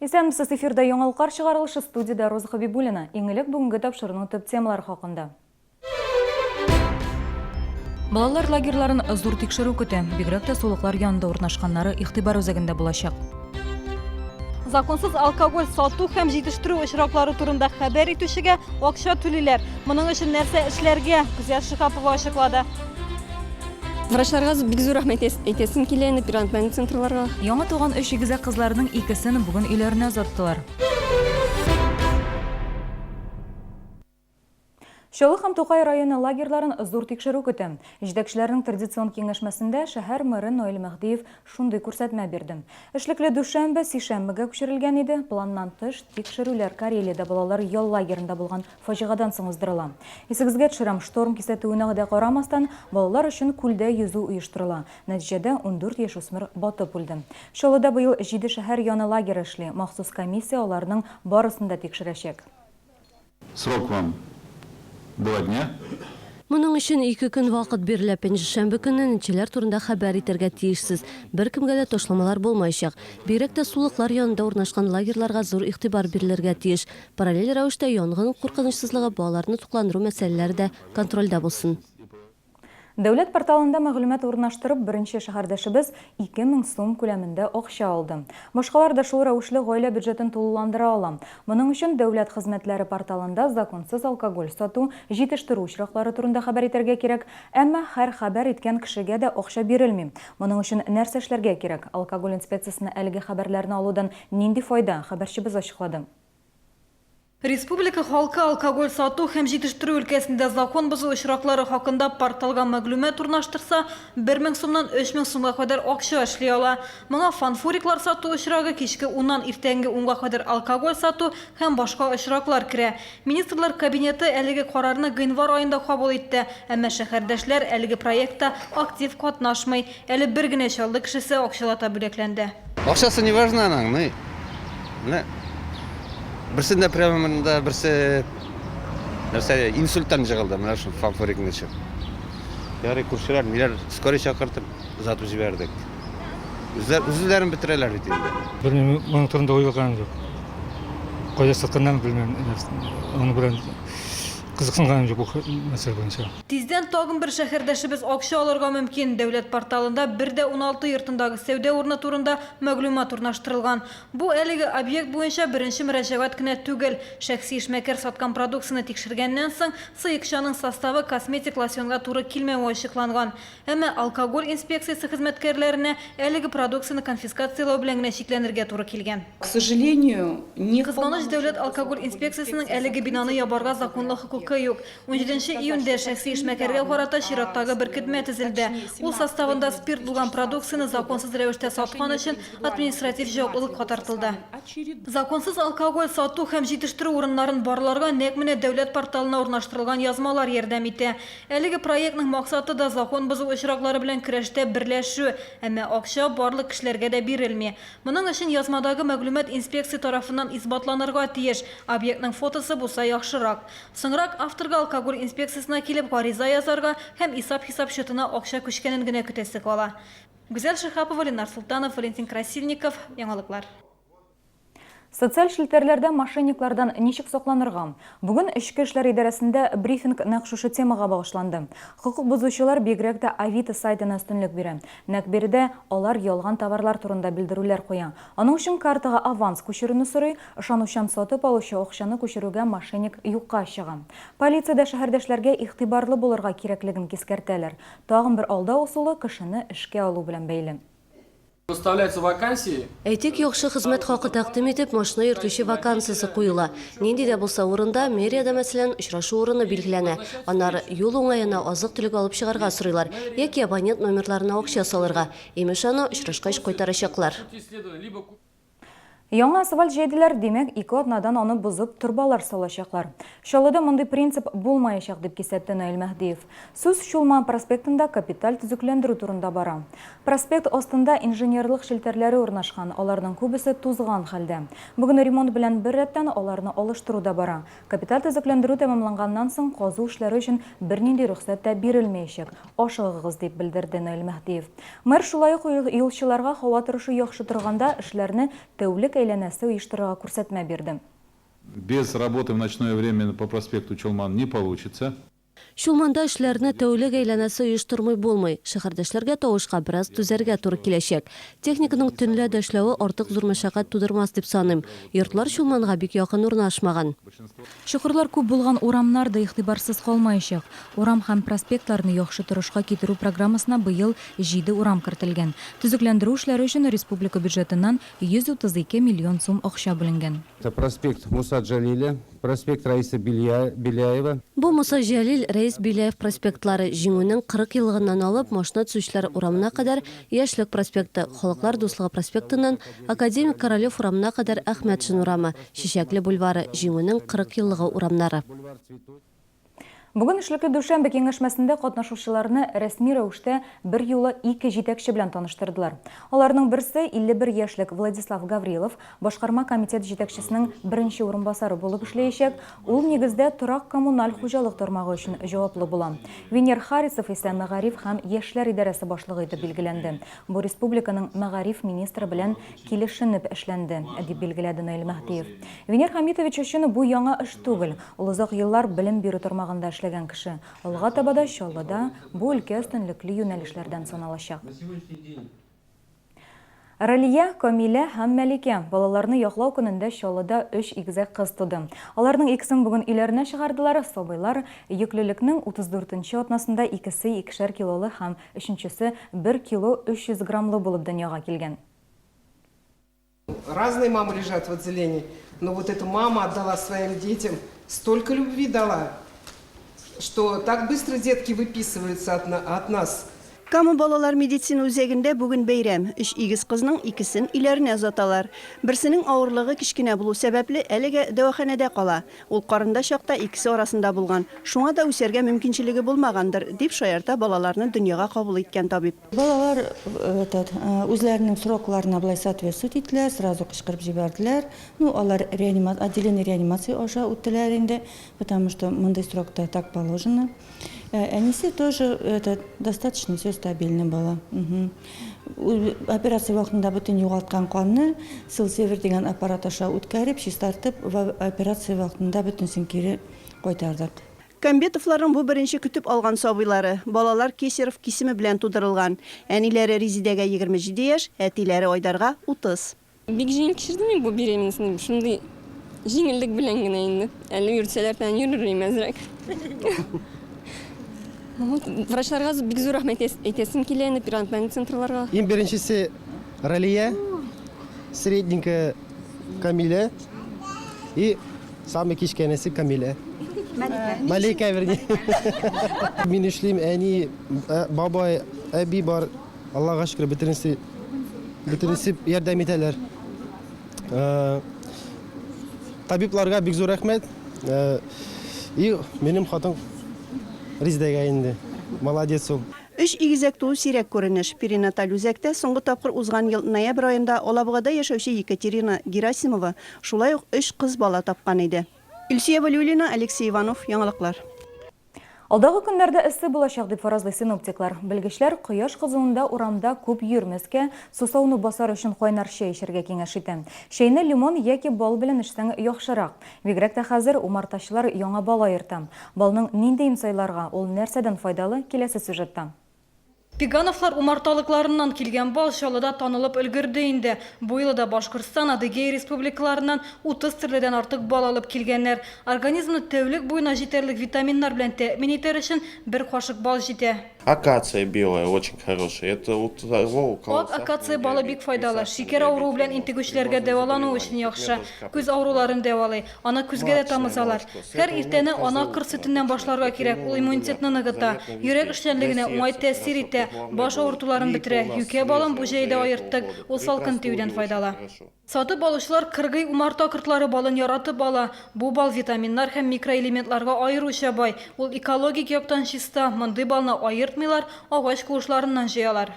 Исәнмесез, эфирда яңалыклар чыгарылышы, студияда Роза Хабибуллина. Иңелек бүгенге тапшырының төп темалары хакында. Балалар лагерларын зур тикшерү көтә. Бигрәк тә сулыклар янында урнашканнары игътибар үзәгендә булачак. Законсыз алкоголь сату һәм җитештерү очраклары турында хәбәр итүчегә акча түлиләр. Моның өчен нәрсә эшләргә? Гүзәл Шихапова ачыклады. Врачларга бик зур рәхмәт әйтәсем килә, пират центрларга. Яңа туган 3 игезәк кызларының икесен бүген өйләренә озаттылар. Чаллы һәм Тукай районы лагерларын зур тикшерү көтә. Җитәкчеләрнең традицион киңәшмәсендә шәһәр мэры Наил Мәхдиев шундый күрсәтмә бирде. Эшлекле дүшәмбе сишәмбегә күчерелгән иде. Планнан тыш тикшерүләр Карелиядә балалар ял лагерында булган фаҗигадан соң уздырыла. Исегезгә төшерәм, шторм кисәтүенә дә карамастан, балалар өчен күлдә йөзү оештырыла. Нәтиҗәдә 14 яшь үсмер батып үлде. Чаллыда быел 7 шәһәр яны лагере эшли. Махсус комиссия аларның барысын да тикшерәчәк. Срок вам 2 дня. Моның өчен 2 көн вакыт бирелә. Пәнҗешәмбе көнне ничәләр турында хәбәр итәргә тиешсез. Беркемгә дә ташламалар булмаячак. Бигрәк тә сулыклар янында урнашкан лагерларга зур игътибар бирелергә тиеш. Параллель рәвештә янгын куркынычсызлыгы, балаларны тукландыру мәсьәләләре дә контрольдә булсын. Дәүләт порталында мәгълүмат урнаштырып, беренче шәһәрдәшебез 2000 сум күләмендә акча алды. Башкалар да шул рәвешле гаилә бюджетын тулыландыра ала. Моның өчен дәүләт хезмәтләре порталында законсыз алкоголь сату, җитештерү очраклары турында хәбәр итәргә кирәк, әмма һәр хәбәр иткән кешегә дә акча бирелми. Моның өчен нәрсә эшләргә кирәк? Алкоголь инспекциясына әлеге хәбәрләрне алудан нинди файда? Хәбәрчебез ачыклады. Республика халкы алкоголь сату һәм җитештерү өлкәсендә закон бозу очраклары хакында порталга мәгълүмат урнаштырса, 1000 сумнан 3000 сумга кадәр акча эшли ала. Моңа фанфуриклар сату очрагы, кичке 10-нан иртәнге 10-га кадәр алкоголь сату һәм башка очраклар керә. Министрлар кабинеты әлеге карарны гыйнвар аенда кабул итте, әмма шәһәрдәшләр әлеге проектта актив катнашмый. Әле бер генә Чаллы кешесе акчалата бүләкләнде. Акчасы не важно аның, Бірсінде прямында бірсе инсульттан жығылды, мына шын фанфорикін ішіп. Яры күршілер, нелер скорый шақыртып, ұзатып жібердік. Үзілерін бітірелер дейді. Білмеймін, оның турында ой болған жоқ. Қойда сатқаннан білмеймін, оны білен қызықсынғаным жоқ бұл мәселе бойынша. Тиздән тагын бер шәһәрдәшебез акча алырга мөмкин. Дәүләт порталында 1:16 йортындагы сәүдә урыны турында мәгълүмат урнаштырылган. Бу әлеге объект буенча беренче мөрәҗәгать кенә түгел. Шәхси эшмәкәр саткан продукцияны тикшергәннән соң сыекчаның составы косметик лосьонга туры килмәүе ачыкланган. Әмма алкоголь инспекциясы хезмәткәрләренә әлеге продукцияны конфискациялау белән генә чикләнергә туры килгән. К сожалению, Кызганыч дәүләт алкоголь инспекциясының әлеге бинаны ябарга законлы хокукы юк. 17 июньдә шәхси эшмәкәргә карата чираттагы бер көтмә төзелде. Ул составында спирт булган продукцияны законсыз рәвештә саткан өчен административ җаваплылыкка тартылды. Законсыз алкоголь сату һәм җитештерү урыннарын барларга нәкъ менә дәүләт порталына урнаштырылган язмалар ярдәм итә. Әлеге проектның максаты да закон бозу очраклары белән көрәштә берләшү, әмма акча барлык кешеләргә дә бирелми. Моның өчен язмадагы мәгълүмат инспекция тарафыннан исбатланырга тиеш. Объектның фотосы булса яхшырак. Соңрак авторга алкоголь инспекциясына килеп гариза язарга һәм исап-хисап счетына акча күчкәнен генә көтәсе кала. Гүзәл Шихапова, Ленар Султанов, Валентин Красильников, яңалыклар. Социаль шелтәрләрдә мошенниклардан ничек сакланырга? Бүген Эчке эшләр идарәсендә брифинг нәкъ шушы темага багышланды. Хокук бозучылар бигрәк тә Авито сайтына өстенлек бирә. Нәкъ биредә алар ялган товарлар турында белдерүләр куя. Аның өчен картага аванс күчерүне сорый, ышанучан сатып алучы акчаны күчерүгә мошенник юкка чыга. Полициядә шәһәрдәшләргә игътибарлы булырга кирәклеген кискәртәләр. Тагын бер алдау усулы кешене эшкә алу белән бәйле. Әйтик, яхшы хезмәт хакы тәкъдим итеп, машина йөртүче вакансиясе куела. Нинди дә булса урында, мэриядә мәсәлән, очрашу урыны билгеләнә. Аннары юл уңаена азык-төлек алып чыгарга сорыйлар, яки абонент номерларына акча салырга. Имеш аны очрашкач кайтарачаклар. Яңа асфальт җәйделәр, димәк, 2 атнадан аны бозып турбалар салачаклар. Чаллыда мондый принцип булмаячак дип кисәтте Наил Мәхдиев. Сүз Чулма проспектында капиталь төзекләндерү турында бара. Проспект астында инженерлык шелтәрләре урнашкан, аларның күбесе тузган хәлдә. Бүген ремонт белән бер рәттән аларны алыштыру да бара. Капиталь төзекләндерү тәмамланганнан соң казу эшләре өчен бернинди рөхсәт тә бирелмәячәк. Ашыгыгыз дип белдерде Наил Мәхдиев. Мэр шулай ук юлчыларга һава торышы яхшы торганда эшләрне тәүлек әйләнәсе оештырырга күрсәтмә бирде. Без работы в ночное время по проспекту Чулман не получится. Шулманда эшләрне тәүлек әйләнәсе оештырмый булмый. Шәһәрдәшләргә тавышка бераз түзәргә туры киләчәк. Техниканың төнлә эшләве артык зур мәшәкать тудырмас дип саныйм. Йортлар Шулманга бик якын урнашмаган. Чокырлар күп булган урамнар да игътибарсыз калмаячак. Урам һәм проспектларны яхшы торышка китерү программасына быел 7 урам кертелгән. Төзекләндерү эшләре өчен республика бюджетыннан 132 миллион сум акча бүленгән. Это проспект Муса Джалиля, проспект Раиса Беляева. Бу Муса Җәлил Рәис Биләев проспектлары җиңүнең 40 еллыгыннан алып машина төзүчеләр урамына кадәр Яшьлек проспекты, Халыклар дуслыгы проспектыннан Академик Королев урамына кадәр Әхмәтшин урамы, Чәчәкле бульвары җиңүнең 40 еллыгы урамнары. Бүген эшлекле дүшәмбе киңәшмәсендә катнашучыларны рәсми рәвештә бер юлы 2 җитәкче белән таныштырдылар. Аларның берсе 51 яшьлек Владислав Гаврилов, башкарма комитет җитәкчесенең беренче урынбасары булып эшләячәк. Ул нигездә торак коммуналь хуҗалык тармагы өчен җаваплы була. Венер Харисов исә Мәгариф һәм яшьләр идарәсе башлыгы итеп билгеләнде. Бу республиканың Мәгариф министры белән килешенеп эшләнде, дип билгеләде Наил Мәһдиев. Венер Хамитович өчен бу яңа эш түгел. Ул озак еллар белем бирү тармагында эшләгән кеше. Алга табада Чаллыда бу өлкә өстенлекле юнәлешләрдән саналачак. Ралия, Камилә һәм Мәликә балаларны яклау көнендә Чаллыда 3 игезәк кыз туды. Аларның икесен бүген өйләренә чыгардылар. Сабыйлар йөклелекнең 34-нче атнасында икесе 2 килолы һәм өченчесе 1 кило 300 граммлы булып дөньяга килгән. Разные мамы лежат в отделении, но вот эта мама отдала своим детям, столько любви дала, что так быстро детки выписываются от нас. Камы балалар медицина үзәгендә бүген бәйрәм. 3 игез кызның икесен иләренә озаталар. Берсенең авырлыгы кичкенә булу сәбәпле әлегә дәваханәдә кала. Ул карында чакта икесе арасында булган. Шуңа да үсәргә мөмкинчелеге булмагандыр, дип шаярта балаларны дөньяга кабул иткән табиб. Балалар үзләренең срокларына булай соответствовать иттеләр, сразу кычкырып җибәрделәр. Ну, алар отделение реанимации аша үттеләр инде, потому что мондай срокта так положено. Анисе тоже достаточно все стабильно было. Операция вакытында бүтән югалткан канны сил-север дигән аппарат аша үткәреп, чистартып, операция вакытында бүтәнсен кире кайтардык. Камбетовларның бу беренче көтеп алган сабыйлары. Балалар Кесеров кисеме белән тудырылган. Әниләре Резидәгә 27 яшь, әтиләре Айдарга 30. Бик җиңел кичердем бу беременностьне. Шундый җиңеллек белән генә инде. Әле йөрсәләр тән йөрерим әзрәк. Врачларга бик зур рәхмәт әйтәсем килә инде перинаталь центрларга. Иң беренчесе Ралия, средненькая Камиля и самый кичкенәсе Камиля. Малика, вернее. Мин эшлим, әни, бабай, әби бар. Аллаһка шөкер, бөтенесе ярдәм итәләр. Табибларга бик зур рәхмәт. И минем хатын Резидәгә инде. Молодец ул. 3 игезәк туу сирәк күренеш. Перинаталь үзәктә соңгы тапкыр узган ел ноябрь айында Алабугада яшәүче Екатерина Герасимова шулай ук 3 кыз бала тапкан иде. Илсия Валиуллина, Алексей Иванов, яңалыклар. Алдагы көннәрдә эссе булачак дип фаразлый синоптиклар. Белгечләр кояш кызуында урамда күп йөрмәскә, сусауны басар өчен кайнар чәй эчәргә киңәш итә. Чәйне лимон яки бал белән эчсәң яхшырак. Бигрәк тә хәзер умартачылар яңа бал аерта. Балның нинди имсайларга, ул нәрсәдән файдалы киләсе сюжетта. Пигановлар умарталыкларыннан килгән бал Чаллыда танылып өлгерде инде. Бу елда Башкортстан, Адыгея республикаларыннан 30 төрледән артык бал алып килгәннәр. Организмны тәүлек буена җитәрлек витаминнар белән тәэмин итәр өчен бер кашык бал җитә. Акация белая очень хорошая. Это у того, у кого... Ак акация балы бик файдалы. Шикәр авыруы белән интегүчләргә дәвалану өчен яхшы. Күз авыруларын дәвалый. Ана күзгә дә тамызалар. Һәр иртәне ана кыр сөтеннән башларга кирәк. Ул иммунитетны ныгыта. Йөрәк эшчәнлегенә уңай тәэсир итә. Баш авыртуларын бетерә. Юкә балын бу җәйдә аерттык. Ул салкын тиюдән файдалы. Сатып алучылар кыргый умарта кыртлары балын яратып ала. Бу бал витаминнар һәм микроэлементларга аеруча бай. Ул экологик яктан чиста. Мондый балны аертмыйлар, агач куышларыннан җыялар.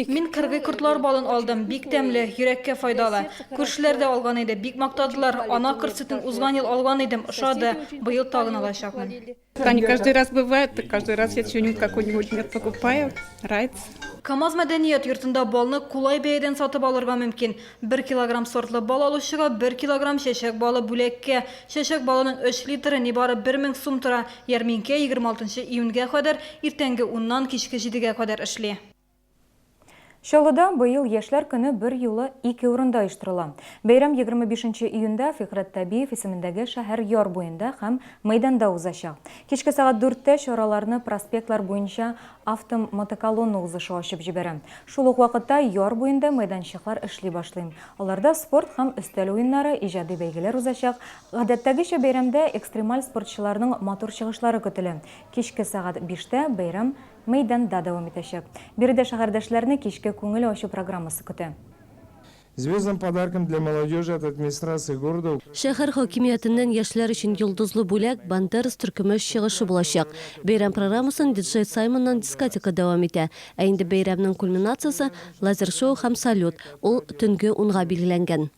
Мин кыргый кыртлар балын алдым. Бик тәмле, йөрәккә файдалы. Күршеләр дә алган иде. Бик мактадылар. Ана кыр сөтен узган ел алган идем. Ошады. Быел тагын алачакмын. Да, не каждый раз бывает, и каждый раз я что-нибудь какой-нибудь мед покупаю, нравится. Камаз мәдәният йортында балны кулай бәядән сатып алырга мөмкин. 1 килограмм сортлы бал алучыга 1 килограмм чәчәк балы бүләккә. Чәчәк балының 3 литры нибары 1000 сум тора. Ярминкә 26 июньгә кадәр, иртәнге 10-нан кичке 7-гә кадәр эшли. Шалыда быйыл яшьләр көне бер юлы 2 урында оештырыла. Бәйрәм 25 июньдә Фикърәт Табиев исемендәге шәһәр яр буенда һәм мәйданда узачак. Кичке сагат 4-тә чараларны проспектлар буенча автомотоколонна узышы ачып җибәрә. Шул ук вакытта яр буенда мәйданчыклар эшли башлый. Аларда спорт һәм өстәл уеннары, иҗади бәйгеләр узачак. Гадәттәгечә бәйрәмдә экстремаль спортчыларның матур чыгышлары көтелә. Кичке сагат 5-тә бәйрәм мәйданда дәвам итәчәк. Биредә шәһәрдәшләрне кичке күңел ачу программасы көтә. Звездным подарком для молодежи от администрации города. Шәһәр хакимиятеннән яшьләр өчен йолдызлы бүләк Бандерас төркеме чыгышы булачак. Бәйрәм программасын диджей Саймоннан дискотека дәвам итә. Ә инде бәйрәмнең кульминациясе лазер-шоу һәм салют. Ул төнге 10-га билгеләнгән.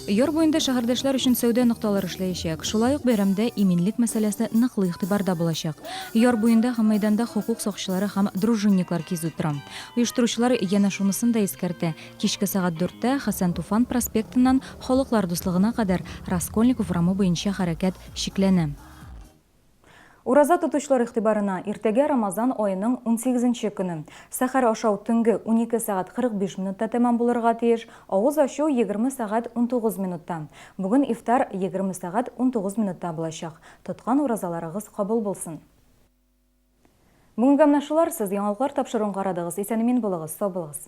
Яр буенда шәһәрдәшләр өчен сәүдә нокталары эшләячәк. Шулай ук бәйрәмдә иминлек мәсьәләсе ныклы игътибарда булачак. Яр буенда һәм мәйданда хукук сакчылары һәм дружинниклар кизү тора. Оештыручылар янә шунысын да искәртә. Кичке сагат 4-тә Хәсән Туфан проспектыннан Халыклар дуслыгына кадәр Раскольников урамы буенча хәрәкәт шикләнә. Ураза тотучылар игътибарына иртәгә Рамазан аеның 18-нче көне. Сәхәр ашау төнге 12 сагат 45 минутта тәмам булырга тиеш, авыз ачу 20 сагат 19 минутта. Бүген ифтар 20 сагат 19 минутта булачак. Тоткан уразаларыгыз кабул булсын. Бүгенге мнашылар сез яңалыклар тапшыруын карадыгыз. Исән-имин булыгыз, сау булыгыз.